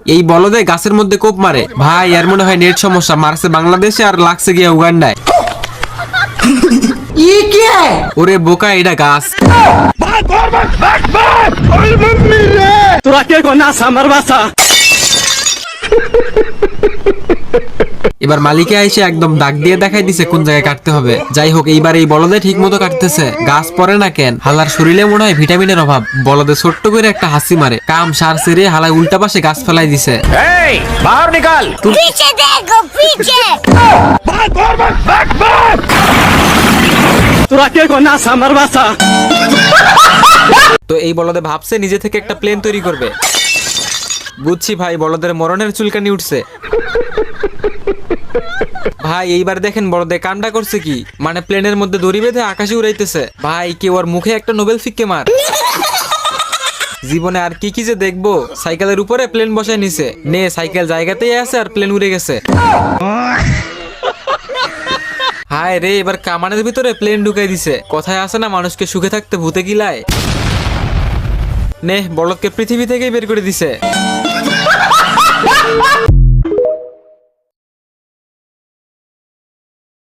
এই বলদে গাছের মধ্যে কোপ মারে। ভাই এর মনে হয় নেট সমস্যা, মারছে বাংলাদেশে আর লাগছে গিয়ে উগান্ডায়। ওরে বোকা, এটা গাছ। তোরা কে কোনা সামার বাসা। এবার মালিকে এসে একদম দাগ দিয়ে দেখাই দিছে কোন জায়গায় কাটতে হবে। যাই হোক, এইবার এই বলদে ঠিক মতো কাটতেছে। গাছ পরে না কেন, হালার শরীরে মনে হয় ভিটামিনের অভাব। বলদে ছোট্ট করে একটা হাসি মারে, কাম সার সেরে হালায় উল্টা পাশে গাছ ফেলাই দিছে। বাহার নিকাল। पीछे देखो पीछे। তোরা কে কোনা সামার বাসা। তো এই বলদে ভাবছে নিজে থেকে একটা প্লেন তৈরি করবে। বুঝছি ভাই, বলদের মরণের চুলকানি উঠছে। ভাই এইবার দেখেন বড়দে কামটা করছে কি, মানে প্লেনের মধ্যে দড়ি বেঁধে আকাশে উড়াইতেছে। ভাই কেউ ওর মুখে একটা নোবেল ফিক্কে মার। জীবনে আর কি কি যে দেখবো। সাইকেলের উপরে প্লেন বসায় নিছে, নে সাইকেল জায়গাতেই আছে আর প্লেন উড়ে গেছে। হায় রে, এবার কামানের ভিতরে প্লেন ঢুকাই দিছে। কথায় আছে না, মানুষকে সুখে থাকতে ভূতে গিলায়। নে বলদকে পৃথিবী থেকেই বের করে দিছে।